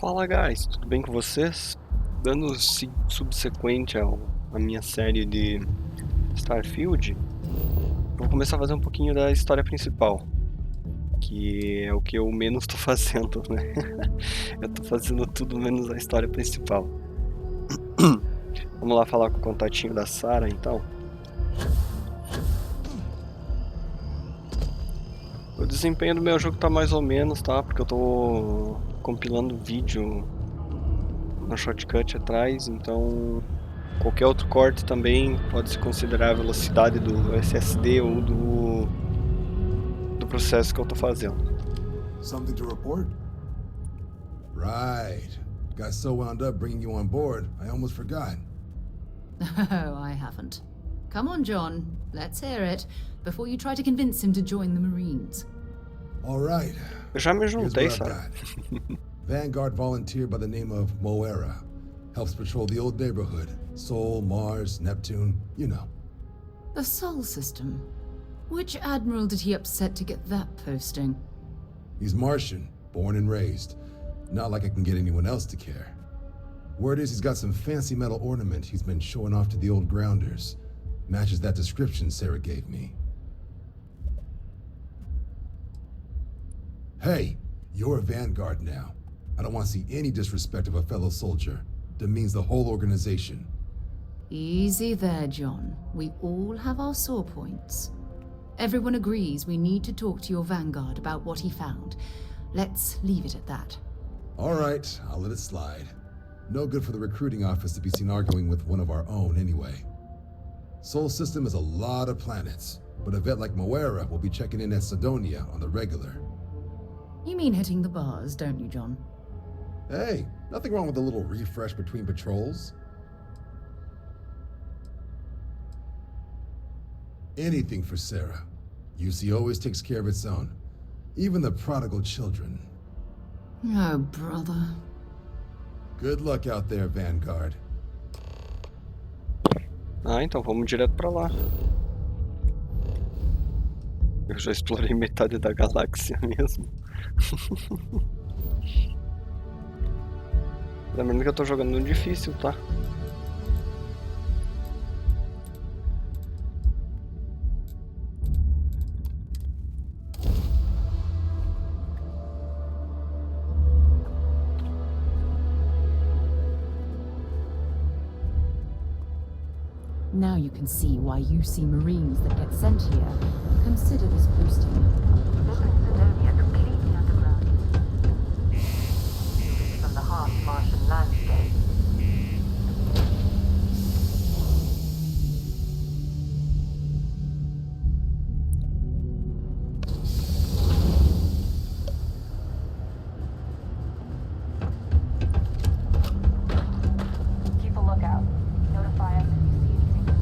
Fala, guys, tudo bem com vocês? Dando subsequente à minha série de Starfield, eu vou começar a fazer um pouquinho da história principal, que é o que eu menos tô fazendo, né? Eu tô fazendo tudo menos a história principal. Vamos lá falar com o contatinho da Sarah, então. O desempenho do meu jogo tá mais ou menos, tá? Porque eu tô compilando vídeo no Shortcut atrás, então qualquer outro corte também pode se considerar a velocidade do SSD ou do processo que eu tô fazendo. Something to report? Right. Got so wound up bringing you on board, I almost forgot. Oh, I haven't. Come on, John. Let's hear it, before you try to convince him to join the Marines. All right. Eu já me Here's juntei, what I've Sarah. got. Vanguard volunteer by the name of Moera. Helps patrol the old neighborhood. Sol, Mars, Neptune, you know. The Sol system. Which admiral did he upset to get that posting? He's Martian, born and raised. Not like I can get anyone else to care. Word is he's got some fancy metal ornament he's been showing off to the old grounders. Matches that description Sarah gave me. Hey, you're a Vanguard now. I don't want to see any disrespect of a fellow soldier. Demeans the whole organization. Easy there, John. We all have our sore points. Everyone agrees we need to talk to your Vanguard about what he found. Let's leave it at that. All right, I'll let it slide. No good for the recruiting office to be seen arguing with one of our own anyway. Sol system is a lot of planets, but a vet like Moera will be checking in at Sidonia on the regular. You mean hitting the bars, don't you, John? Hey, nothing wrong with a little refresh between patrols. Anything for Sarah. UC always takes care of its own. Even the prodigal children. Oh, brother. Good luck out there, Vanguard. Ah, então vamos direto pra lá. Eu já explorei metade da galáxia mesmo. Lembrando que eu tô jogando no difícil, tá? Now you can see why you see Marines that get sent here consider this posting. This is Sidonia, completely underground. From the harsh Martian landscape. Keep a lookout. Notify us if you see anything.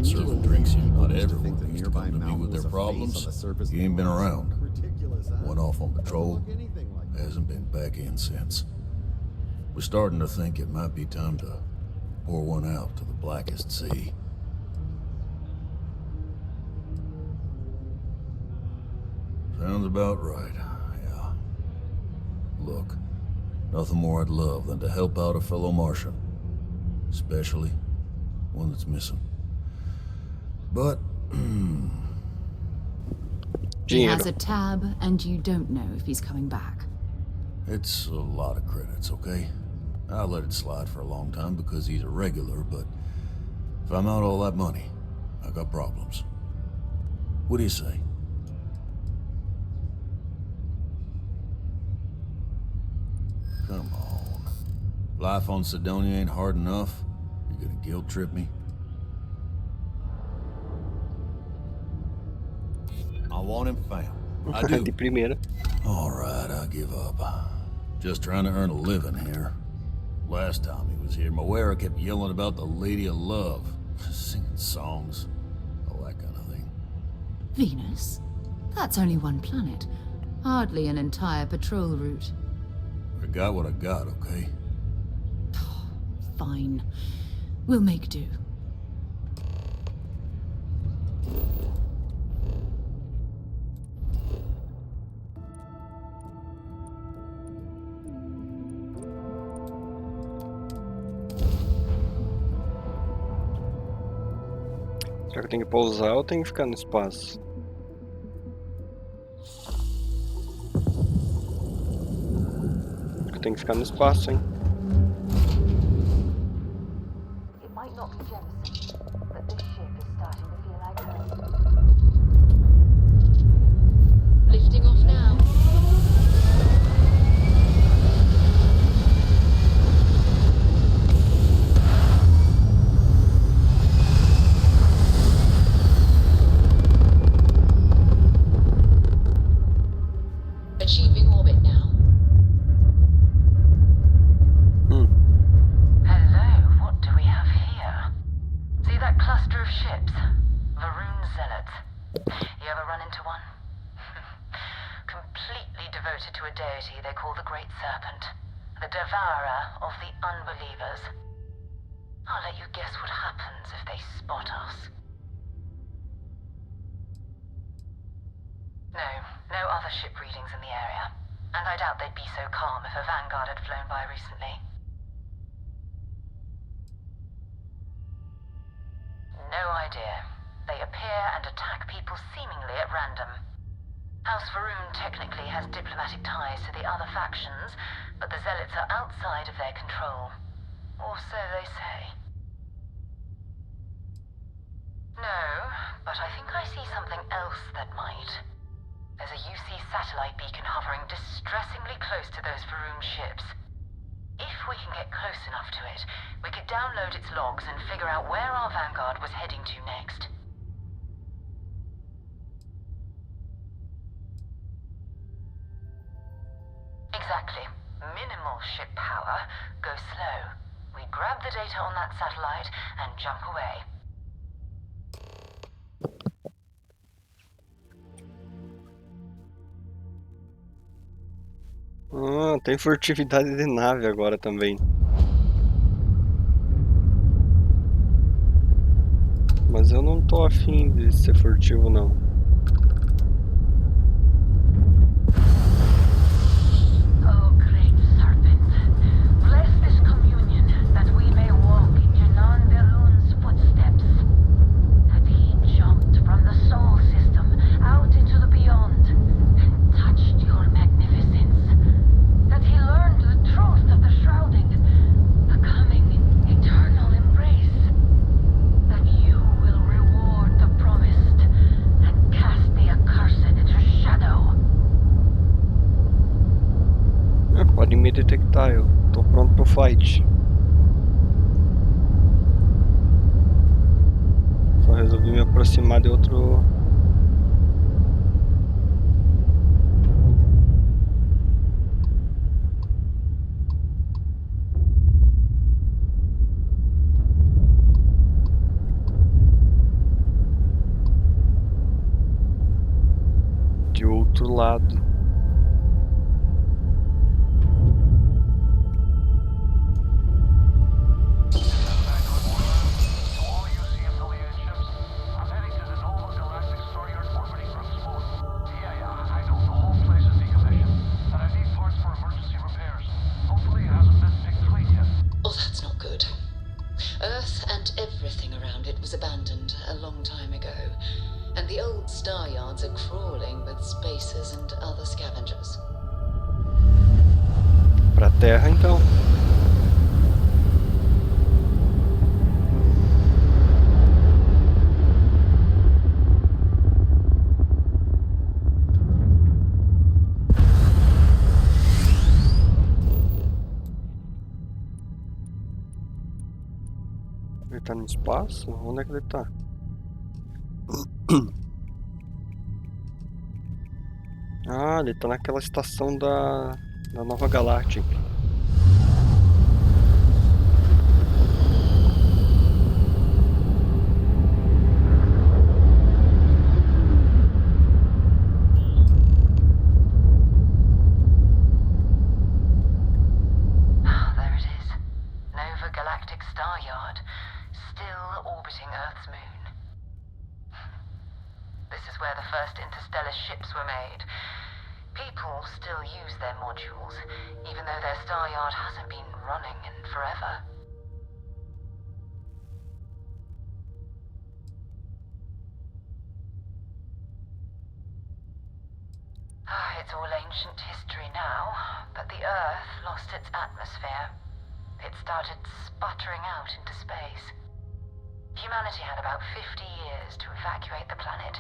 Serving drinks here, not everyone needs to come to me with their problems. You ain't been around. Went off on patrol. Hasn't been back in since. We're starting to think it might be time to pour one out to the blackest sea. Sounds about right, yeah. Look, nothing more I'd love than to help out a fellow Martian. Especially one that's missing. But, He has Dinheiro. a tab, and you don't know if he's coming back. it's a lot of credits, okay? I let it slide for a long time because he's a regular, but if I'm out all that money, I got problems. What do you say? Come on. Life on Sidonia ain't hard enough. You're gonna guilt trip me? I want him found. I do. De primeira. All right, I give up. Just trying to earn a living here. Last time he was here, Moera kept yelling about the Lady of Love, singing songs, all that kind of thing. Venus? That's only one planet. Hardly an entire patrol route. I got what I got, okay? Fine. We'll make do. Será que eu tenho que pousar ou tenho que ficar no espaço? Acho que eu tenho que ficar no espaço, hein? It might not be Jemison, but this ship is starting to feel like home. Lifting off now. Achieving orbit now. Hello, what do we have here? See that cluster of ships? Varun Zealots. You ever run into one? Completely devoted to a deity they call the Great Serpent. The devourer of the unbelievers. I'll let you guess what happens if they spot us. No other ship readings in the area. And I doubt they'd be so calm if a vanguard had flown by recently. No idea. They appear and attack people seemingly at random. House Varun technically has diplomatic ties to the other factions, but the Zealots are outside of their control. Or so they say. No, but I think I see something else that might. There's a UC satellite beacon hovering distressingly close to those Varun ships. If we can get close enough to it, we could download its logs and figure out where our vanguard was heading to next. Exactly. Minimal ship power. Go slow. We grab the data on that satellite and jump away. Ah, tem furtividade de nave agora também. Mas eu não tô afim de ser furtivo, não. Oh, great serpent, bless this communion that we may walk in Janan Berun's footsteps. That he jumped from the soul system out into the beyond and touched your magnificence. That he learned the truth of the shrouding, the coming eternal embrace. That you will reward the promised and cast the accursed into shadow. Pode me detectar, eu tô pronto pro fight. Só resolvi me aproximar de outro... de outro lado. Oh, that's not good. Earth and everything around it was abandoned a long time ago, and the old star yards are crawling with spacers and other scavengers. Pra terra, então. Ele tá no espaço? Onde é que ele tá? Ah, ele tá naquela estação da Nova Galáctica. There it is. Nova Galactic Star Yard, still orbiting Earth's moon. This is where the first interstellar ships were made. People still use their modules, even though their star yard hasn't been running in forever. It's all ancient history now, but the Earth lost its atmosphere. It started sputtering out into space. Humanity had about 50 years to evacuate the planet.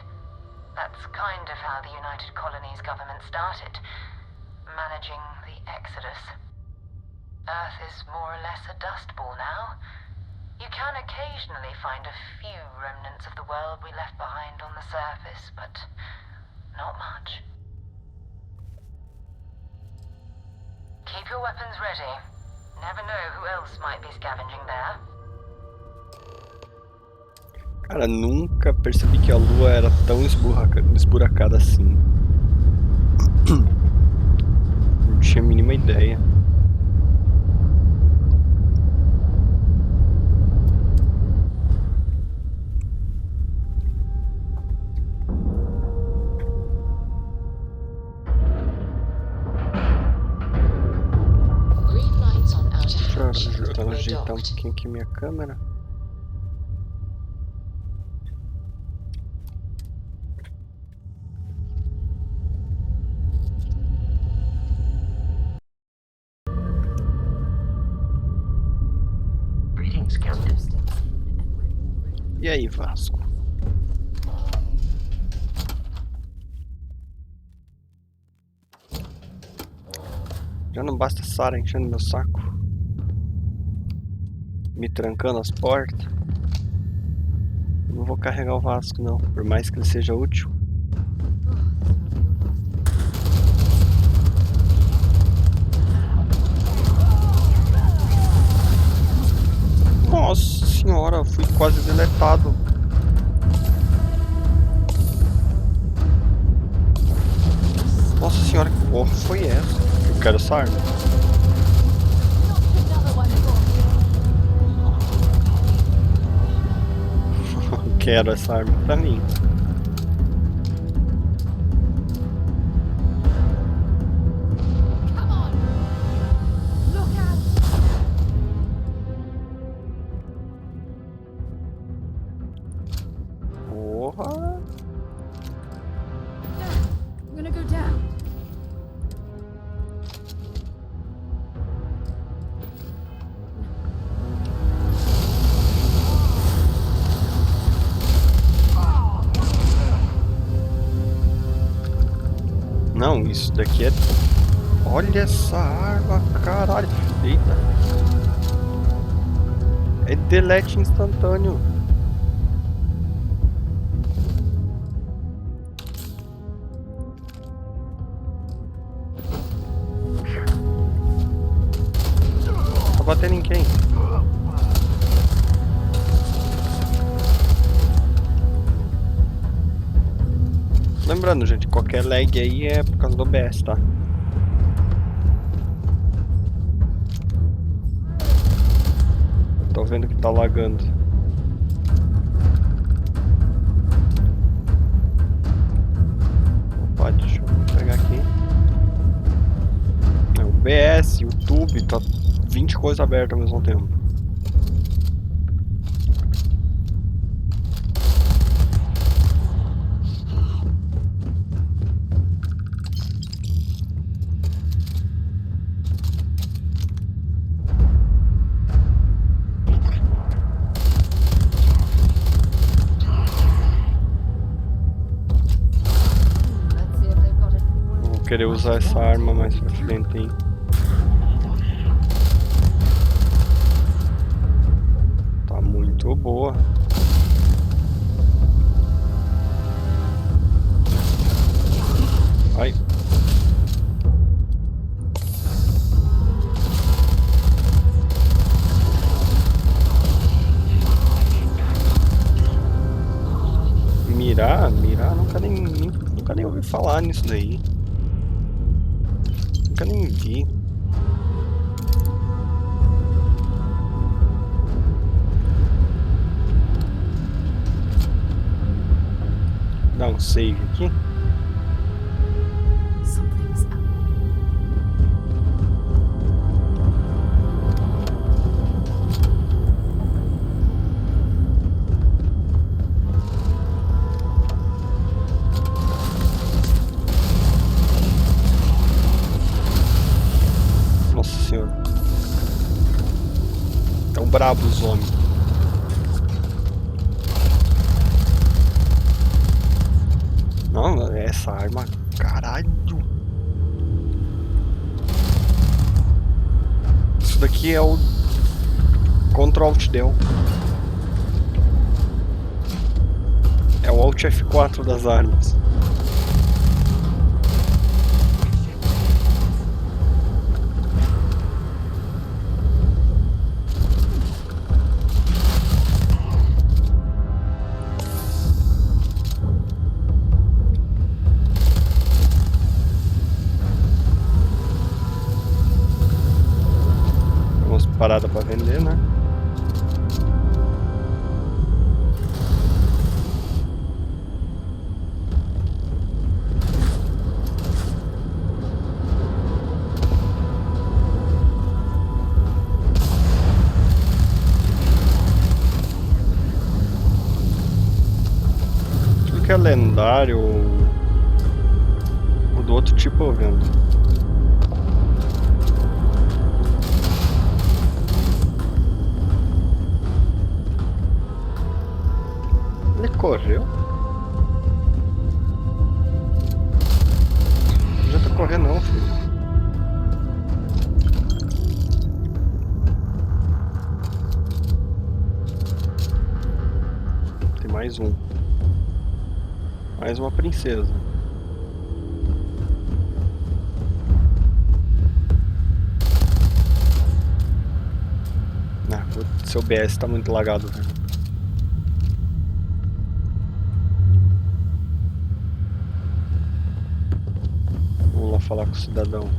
That's kind of how the United Colonies government started, managing the exodus. Earth is more or less a dust ball now. You can occasionally find a few remnants of the world we left behind on the surface, but not much. Keep your weapons ready. Never know who else might be scavenging there. Cara, nunca percebi que a lua era tão esburacada assim. Não tinha a mínima ideia. Deixa eu ajeitar um pouquinho aqui minha câmera. E aí, Vasco? Já não basta Sarah enchendo meu saco, me trancando as portas. Eu não vou carregar o Vasco não, por mais que ele seja útil. Nossa senhora, fui quase deletado. Nossa senhora, que porra foi essa? Eu quero essa arma. Quero essa arma pra mim. Porra. I'm gonna go down. Não, isso daqui é... Olha essa arma, caralho. Eita. É delete instantâneo. Tá batendo em quem? Lembrando, gente, qualquer lag aí é por causa do OBS, tá? Tô vendo que tá lagando. Opa, deixa eu pegar aqui. É, OBS, YouTube, tá 20 coisas abertas ao mesmo tempo. Querer usar essa arma mais pra frente, hein? Tá muito boa. Ai. Mirar, nunca nem ouvi falar nisso daí. Nunca nem vi. Dá um save aqui. Something's up. brabo os homens. Não, essa arma... Caralho! Isso daqui é o... Ctrl Alt Del. É o Alt F4 das armas. Umas paradas pra vender, né? Tudo que é lendário ou do outro tipo eu vendo. Ele correu? Não adianta correr não, filho. Tem mais um. Mais uma princesa. Ah, seu BS tá muito lagado, velho. Vamos lá falar com o cidadão.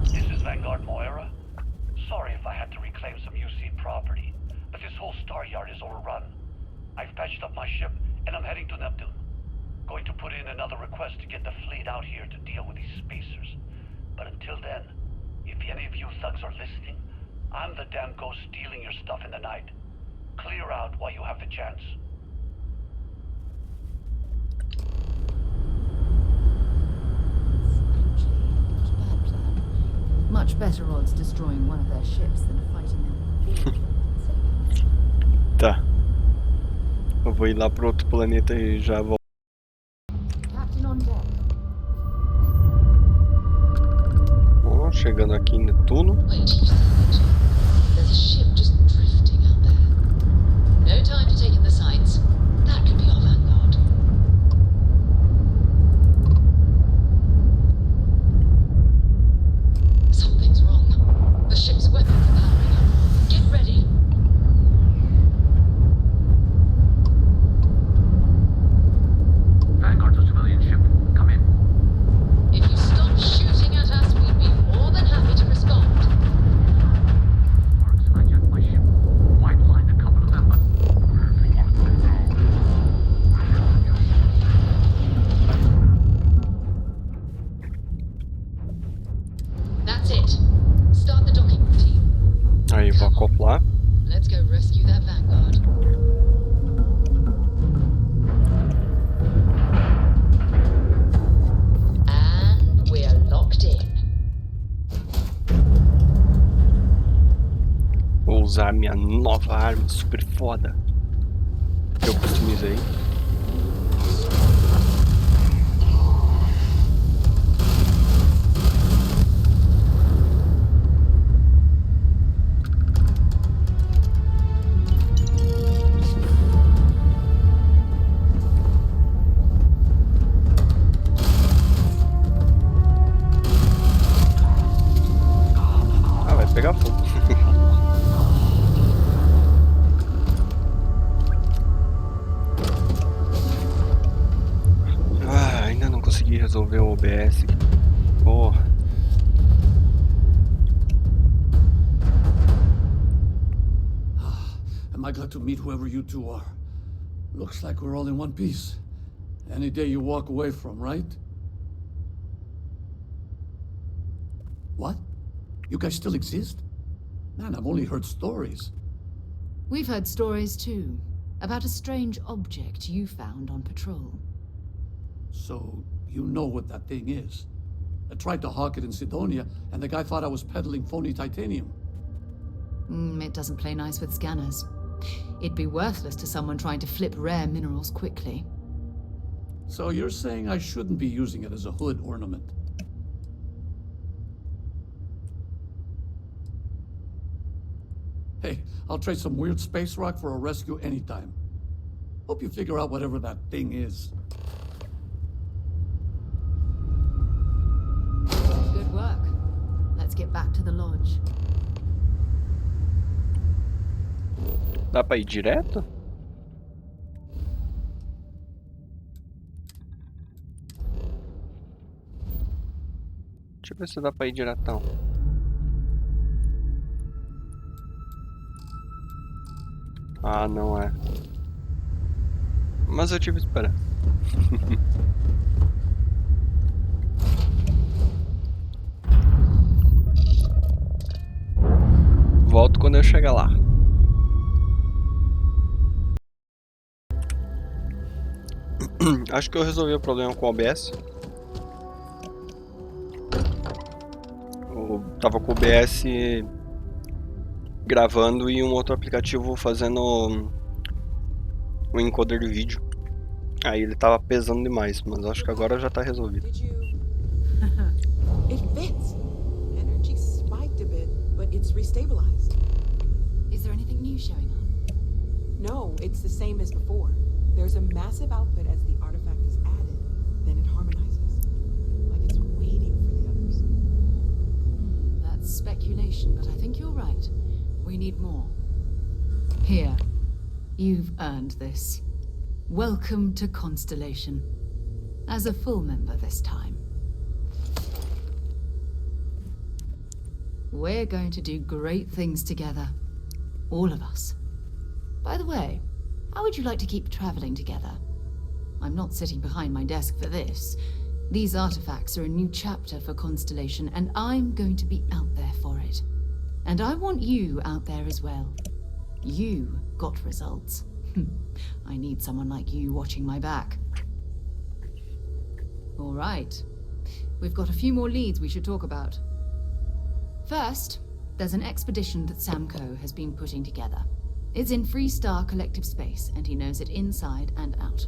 This is Vanguard Moira. Sorry if I had to reclaim some UC property, but this whole star yard is overrun. I've patched up my ship and I'm heading to Neptune. Going to put in another request to get the fleet out here to deal with these spacers. But until then, if any of you thugs are listening, I'm the damn ghost stealing your stuff in the night. Clear out while you have the chance. Bad plan. Much better odds destroying one of their ships than fighting them. Tá. Eu vou ir lá pro outro planeta e já volto. Captain on deck. Bom, chegando aqui em Netuno. Wait a second. There's a ship just drifting out there. No time to take in the sights. That could be our vanguard. Something's wrong. The ship's weapons are powering up. Get ready. Vanguard's a civilian ship. Come in. If you stop shooting at us, we'd be more than happy to respond. Marks hijacked my ship. White lined a couple of them, but... That's it. Start the docking routine. Aí vou acoplar. Let's go rescue that vanguard. And we're locked in. Vou usar minha nova arma super foda que eu customizei. Ah, vai pegar fogo. Ah, ainda não consegui resolver o OBS. Porra. Am I glad to meet whoever you two are? Looks like we're all in one piece. Any day you walk away from, right? What? You guys still exist? Man, I've only heard stories. We've heard stories too, about a strange object you found on patrol. So, you know what that thing is. I tried to hawk it in Sidonia, and the guy thought I was peddling phony titanium. It doesn't play nice with scanners. It'd be worthless to someone trying to flip rare minerals quickly. So you're saying I shouldn't be using it as a hood ornament? Hey, I'll trade some weird space rock for a rescue anytime. Hope you figure out whatever that thing is. Good work. Let's get back to the lodge. Dá pra ir direto? Deixa eu ver se dá pra ir diretão. Ah, não é. Mas eu tive esperança. Volto quando eu chegar lá. Acho que eu resolvi o problema com o OBS. Eu tava com o OBS gravando e um outro aplicativo fazendo um encoder de vídeo. Aí ele tava pesando demais, mas acho que agora já tá resolvido. It fits. Energy spiked a bit, but it's restabilized. Is there anything new showing up? No, it's the same as before. There's a massive output as the artifact is added, then it harmonizes. Like it's waiting for the others. That's speculation, but I think you're right. We need more. Here. You've earned this. Welcome to Constellation. As a full member this time. We're going to do great things together. All of us. By the way, how would you like to keep traveling together? I'm not sitting behind my desk for this. These artifacts are a new chapter for Constellation, and I'm going to be out there for it. And I want you out there as well. You got results. I need someone like you watching my back. All right. We've got a few more leads we should talk about. First, there's an expedition that Samco has been putting together. It's in Freestar Collective Space, and he knows it inside and out.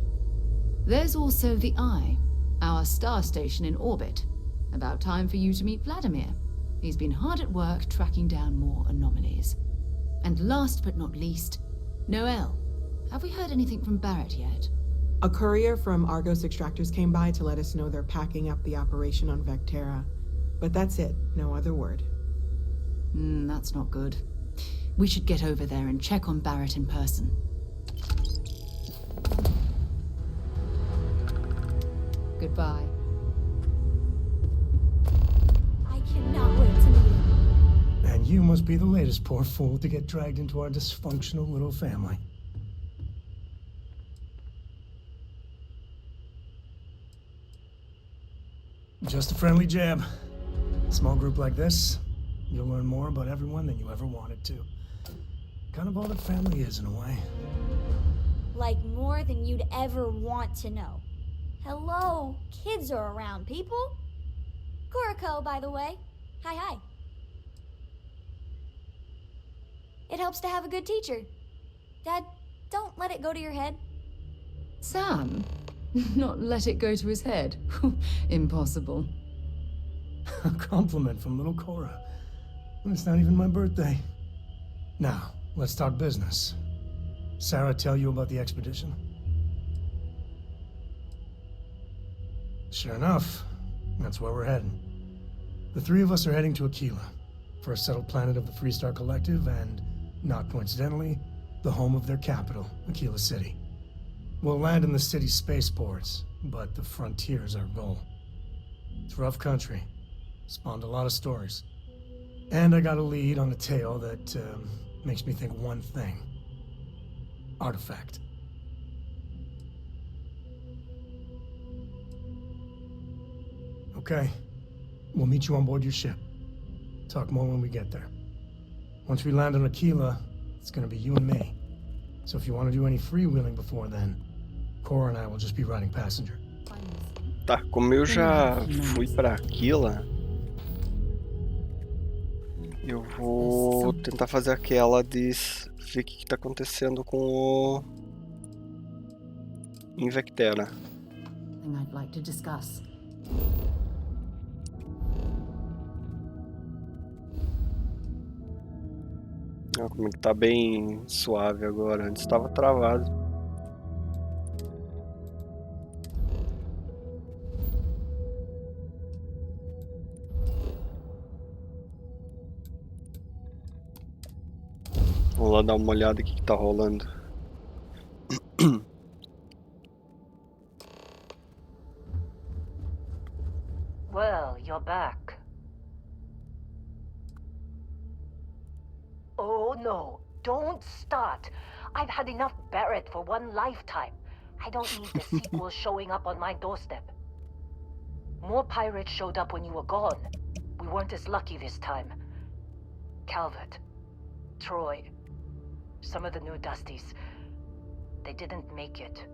There's also the Eye, our star station in orbit. About time for you to meet Vladimir. He's been hard at work tracking down more anomalies. And last but not least, Noel. Have we heard anything from Barrett yet? A courier from Argos Extractors came by to let us know they're packing up the operation on Vectera. But that's it, no other word. That's not good. We should get over there and check on Barrett in person. Goodbye. I cannot wait to meet him. And you must be the latest poor fool to get dragged into our dysfunctional little family. Just a friendly jab. Small group like this, you'll learn more about everyone than you ever wanted to. Kind of all that family is, in a way. Like more than you'd ever want to know. Hello, kids are around, people. Kuriko, by the way. Hi, hi. It helps to have a good teacher. Dad, don't let it go to your head. Sam? Not let it go to his head? Impossible. A compliment from little Cora. And it's not even my birthday. Now, let's talk business. Sarah tell you about the expedition? Sure enough, that's where we're heading. The three of us are heading to Aquila, first settled planet of the Freestar Collective, and, not coincidentally, the home of their capital, Aquila City. We'll land in the city's spaceports, but the frontier's our goal. It's rough country. Spawned a lot of stories. And I got a lead on a tale that makes me think one thing. Artifact. Okay. We'll meet you on board your ship. Talk more when we get there. Once we land on Aquila, it's gonna be you and me. So if you want to do any freewheeling before then, Cora and I will just be riding passenger. Finally. Tá, como eu já fui pra Aquila, eu vou tentar fazer aquela de ver o que tá acontecendo com o Invectera. Thing I'd like to discuss. Olha como é que tá bem suave agora, antes estava travado. Vamos lá dar uma olhada o que tá rolando. Well, you're back. Oh no, don't start. I've had enough Barrett for one lifetime. I don't need the sequel showing up on my doorstep. More pirates showed up when you were gone. We weren't as lucky this time. Calvert, Troy, some of the new Dusties, they didn't make it.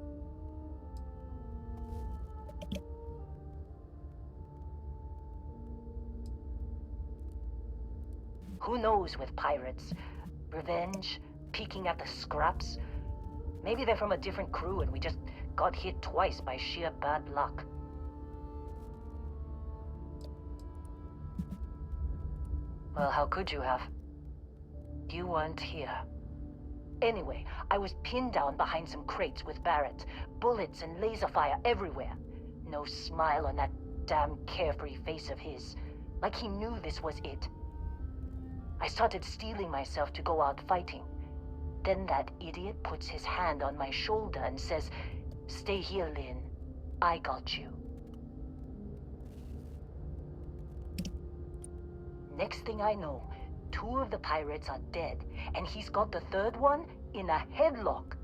Who knows with pirates? Revenge? Peeking at the scraps? Maybe they're from a different crew and we just got hit twice by sheer bad luck. Well, how could you have? You weren't here. Anyway, I was pinned down behind some crates with Barrett. Bullets and laser fire everywhere. No smile on that damn carefree face of his. Like he knew this was it. I started steeling myself to go out fighting. Then that idiot puts his hand on my shoulder and says, "Stay here, Lynn. I got you." Next thing I know, 2 of the pirates are dead, and he's got the 3rd one in a headlock.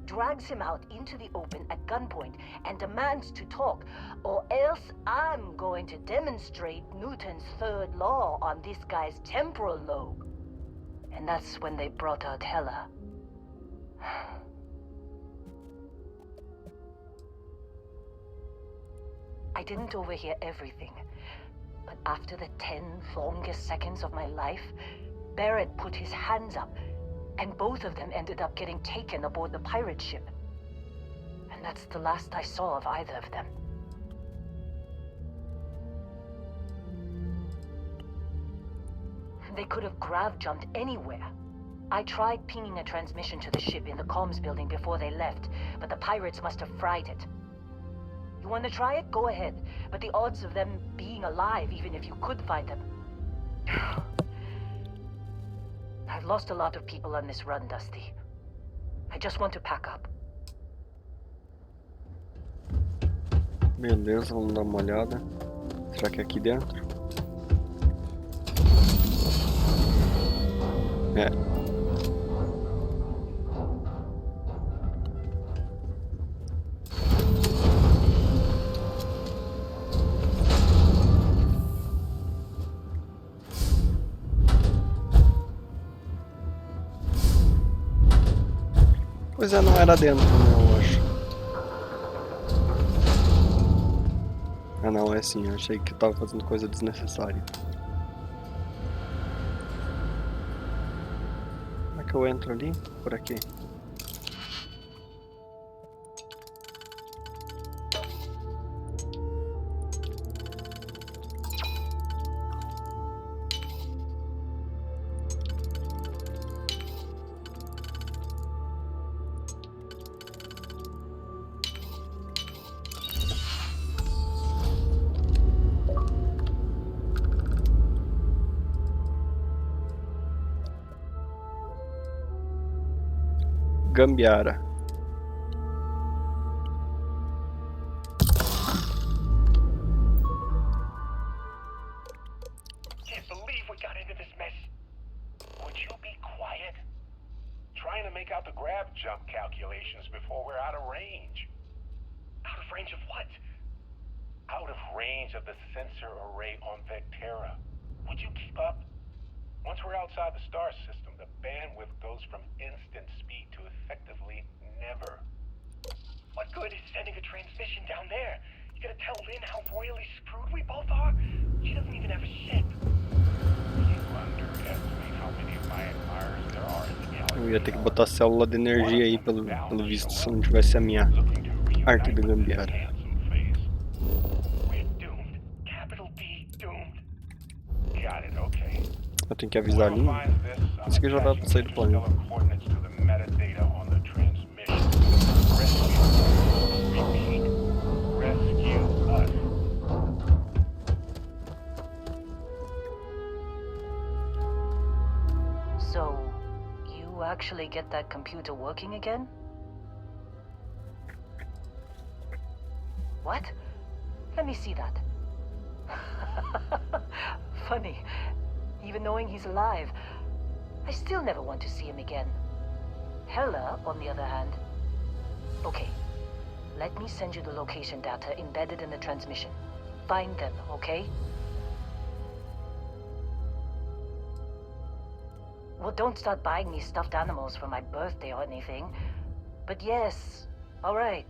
Drags him out into the open at gunpoint and demands to talk, or else I'm going to demonstrate Newton's 3rd law on this guy's temporal lobe. And that's when they brought out Hela. I didn't overhear everything, but after the 10 longest seconds of my life, Barrett put his hands up, and both of them ended up getting taken aboard the pirate ship. And that's the last I saw of either of them. They could have grav-jumped anywhere. I tried pinging a transmission to the ship in the comms building before they left, but the pirates must have fried it. You want to try it? Go ahead. But the odds of them being alive, even if you could find them... I've lost a lot of people on this run, Dusty. I just want to pack up. Beleza, vamos dar uma olhada. Será que é aqui dentro? É. Pois é, não era dentro, né, eu acho. Ah não, é assim, eu achei que eu tava fazendo coisa desnecessária. Como é que eu entro ali? Por aqui. Gambiara. Can't believe we got into this mess. Would you be quiet? Trying to make out the grab jump calculations before we're out of range. Out of range of what? Out of range of the sensor array on Vectera. Would you keep up? Once we're outside the star system, the bandwidth goes from instant speed to effectively never. What good is sending a transmission down there? You're Lynn how royally screwed we both are? She doesn't even have a ship. You underestimate how many of my admirers there are in the galaxy. Eu ia ter que botar célula de energia aí, pelo visto, se não tivesse a minha arte da gambiarra. We're doomed. Capital D doomed. Got it, okay. Eu tenho que avisar a linha. Isso aqui já dá pra sair do planeta. Coordinates to the metadata on the transmission. Rescue. Repeat. Rescue us. So, you actually get that computer working again? What? Let me see that. Funny. Even knowing he's alive, I still never want to see him again. Hella, on the other hand. Okay, let me send you the location data embedded in the transmission. Find them, okay? Well, don't start buying me stuffed animals for my birthday or anything. But yes, alright.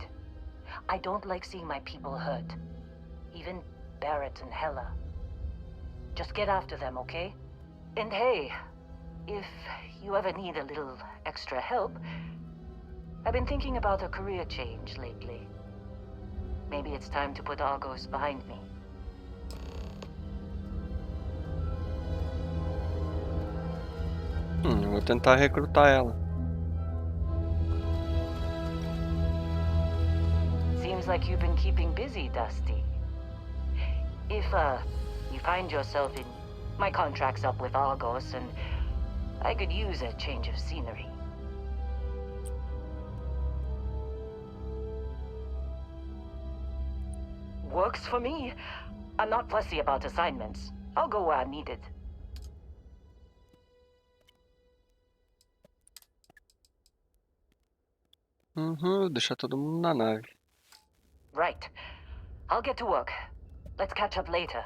I don't like seeing my people hurt. Even Barrett and Hella. Just get after them, okay? And hey, if you ever need a little extra help, I've been thinking about a career change lately. Maybe it's time to put Argos behind me. Eu vou tentar recrutar ela. Seems like you've been keeping busy, Dusty. If, you find yourself in... My contract's up with Argos, and I could use a change of scenery. Works for me. I'm not fussy about assignments. I'll go where I'm needed. Vou deixar todo mundo na nave. Right. I'll get to work. Let's catch up later.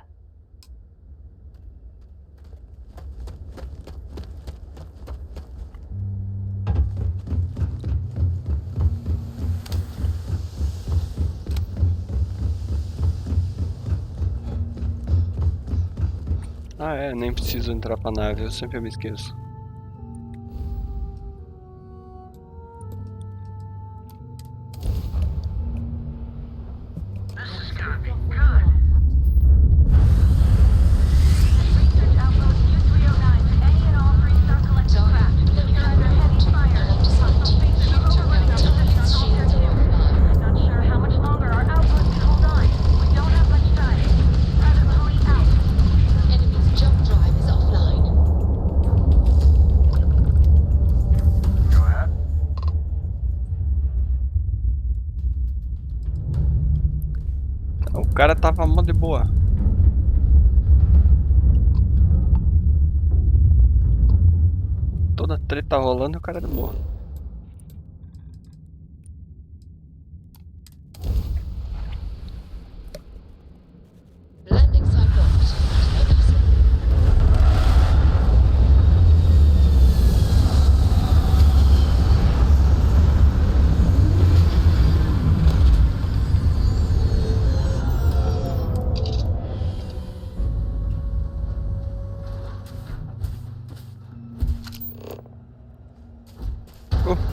Ah, nem preciso entrar pra nave, eu sempre me esqueço. O cara tava mó de boa. Toda treta rolando e o cara de boa. Landing site blocked. No vazio.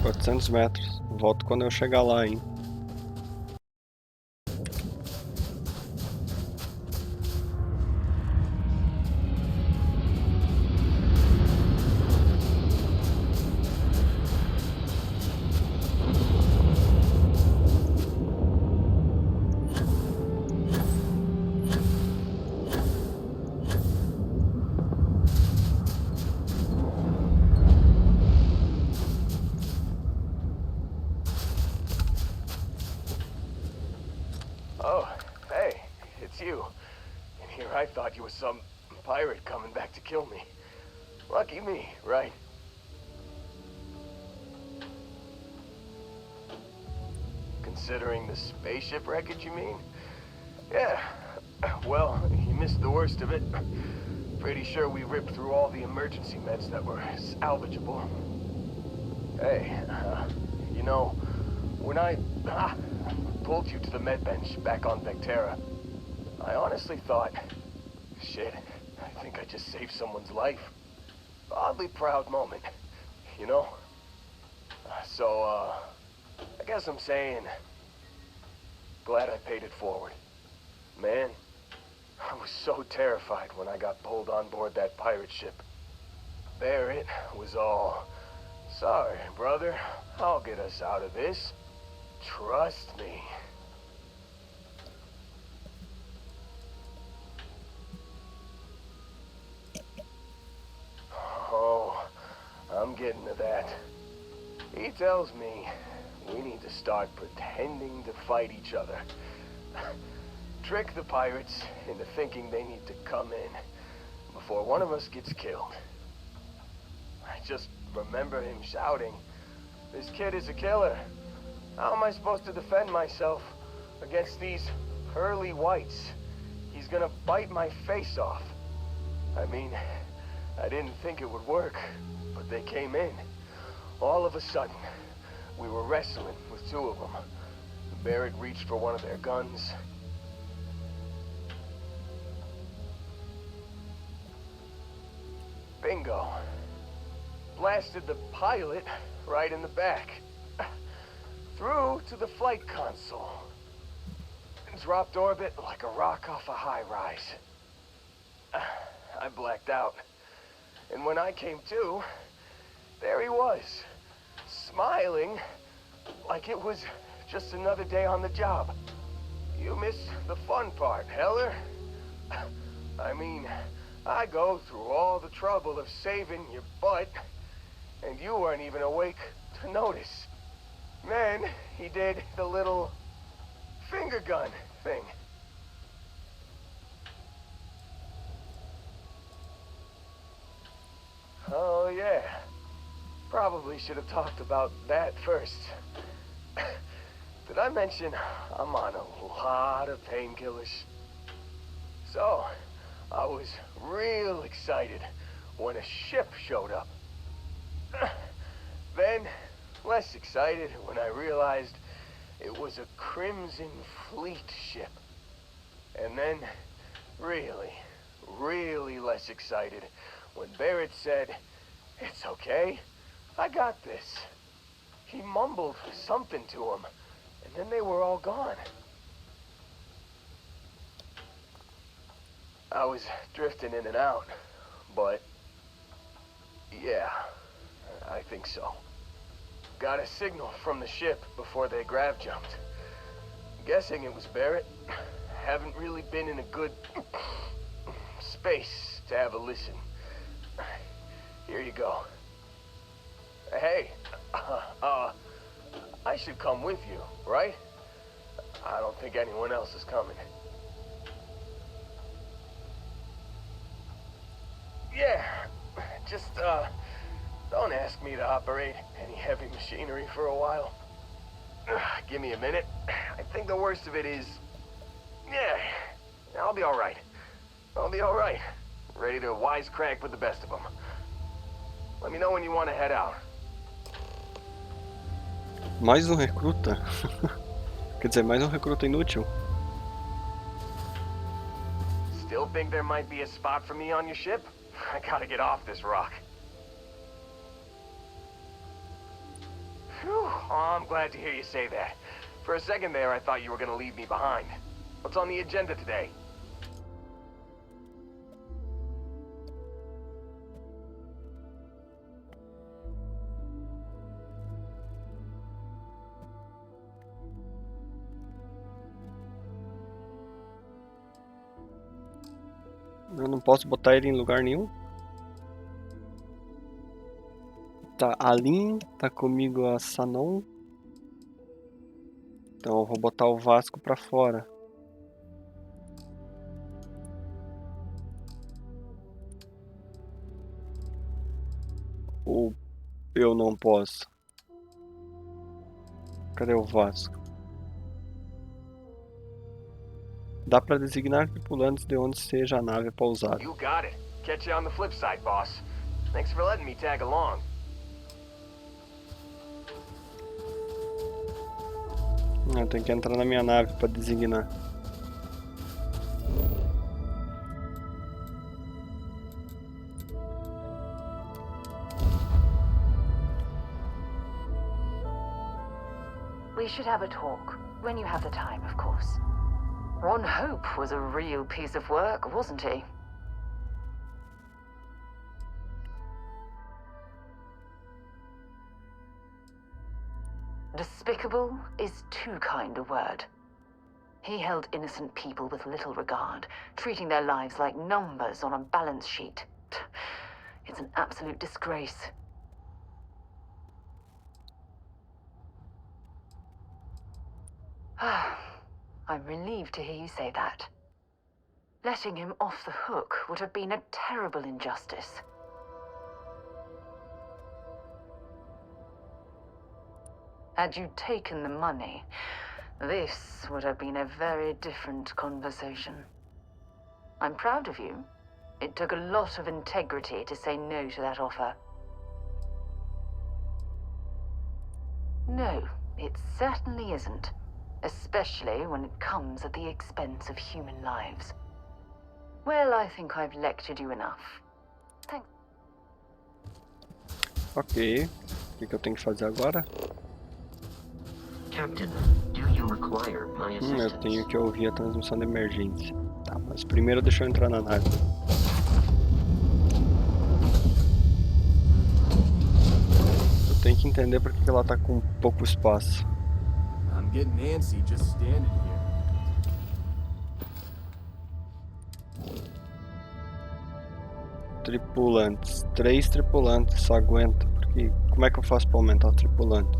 400 metros. Volto quando eu chegar lá, hein. Oh, hey, it's you. And here I thought you were some pirate coming back to kill me. Lucky me, right? Considering the spaceship wreckage, you mean? Yeah. Well, you missed the worst of it. Pretty sure we ripped through all the emergency meds that were salvageable. Hey, you know, when I pulled you to the med bench back on Vectera, I honestly thought, shit, I think I just saved someone's life. Oddly proud moment, you know? So, I guess I'm saying, glad I paid it forward. Man, I was so terrified when I got pulled on board that pirate ship. There it was all, sorry, brother, I'll get us out of this. Trust me. Oh, I'm getting to that. He tells me we need to start pretending to fight each other. Trick the pirates into thinking they need to come in before one of us gets killed. I just remember him shouting, "This kid is a killer. How am I supposed to defend myself against these pearly whites? He's gonna bite my face off." I mean, I didn't think it would work, but they came in. All of a sudden, we were wrestling with two of them. Barrett reached for one of their guns. Bingo. Blasted the pilot right in the back. Through to the flight console. And dropped orbit like a rock off a high rise. I blacked out. And when I came to, there he was, smiling like it was just another day on the job. You missed the fun part, Heller. I mean, I go through all the trouble of saving your butt, and you weren't even awake to notice. Then he did the little finger gun thing. Oh yeah, probably should have talked about that first. Did I mention I'm on a lot of painkillers? So, I was real excited when a ship showed up. Then, less excited when I realized it was a Crimson Fleet ship. And then, really less excited when Barrett said, "It's okay, I got this." He mumbled something to him, and then they were all gone. I was drifting in and out, but yeah, I think so. Got a signal from the ship before they grav jumped. Guessing it was Barrett. Haven't really been in a good space to have a listen. Here you go. Hey, I should come with you, right? I don't think anyone else is coming. Yeah, just, don't ask me to operate any heavy machinery for a while. Give me a minute. I think the worst of it is... Yeah, I'll be alright. I'll be alright. Ready to wisecrack with the best of them. Let me know when you want to head out. Mais um recruta? Quer dizer, mais um recruta inútil? Still think there might be a spot for me on your ship? I gotta get off this rock. Phew, oh, I'm glad to hear you say that. For a second there, I thought you were gonna leave me behind. What's on the agenda today? Eu não posso botar ele em lugar nenhum? Tá, a Lin, tá comigo a Sanon. Então eu vou botar o Vasco pra fora. Ou eu não posso? Cadê o Vasco? Dá pra designar tripulantes de onde seja a nave pousada. You got it. Catch you on the flip side, boss. Thanks for letting me tag along. Eu tenho que entrar na minha nave pra designar. We should have a talk. When you have the time, of course. Ron Hope was a real piece of work, wasn't he? Despicable is too kind a word. He held innocent people with little regard, treating their lives like numbers on a balance sheet. It's an absolute disgrace. I'm relieved to hear you say that. Letting him off the hook would have been a terrible injustice. Had you taken the money, this would have been a very different conversation. I'm proud of you. It took a lot of integrity to say no to that offer. No, it certainly isn't. Especially when it comes at the expense of human lives. Well, I think I've lectured you enough. Thanks. Ok. O que eu tenho que fazer agora? Captain, do you require my assistance? Eu tenho que ouvir a transmissão de emergência. Tá, mas primeiro deixa eu entrar na nave. Eu tenho que entender por que ela tá com pouco espaço. I'm getting antsy just standing here. Tripulantes. 3 tripulantes só aguenta. Porque como é que eu faço pra aumentar o tripulante?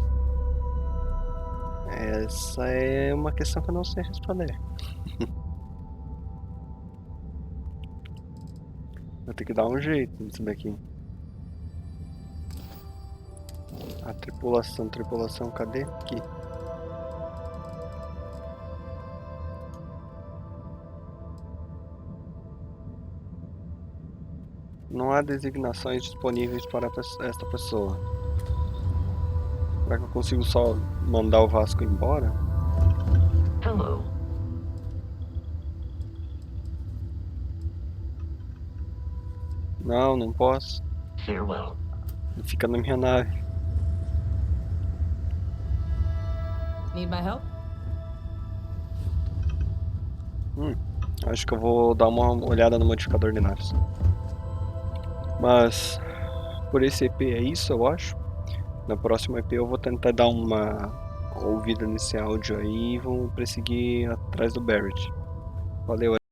Essa é uma questão que eu não sei responder. Vou ter que dar um jeito nisso daqui. A tripulação, cadê? Aqui. Não há designações disponíveis para esta pessoa. Será que eu consigo só mandar o Vasco embora? Hello. Não, não posso. Farewell. Ele fica na minha nave. Need my help? Acho que eu vou dar uma olhada no modificador de naves. Mas por esse EP é isso, eu acho. Na próxima EP eu vou tentar dar uma ouvida nesse áudio aí e vamos perseguir atrás do Barrett. Valeu.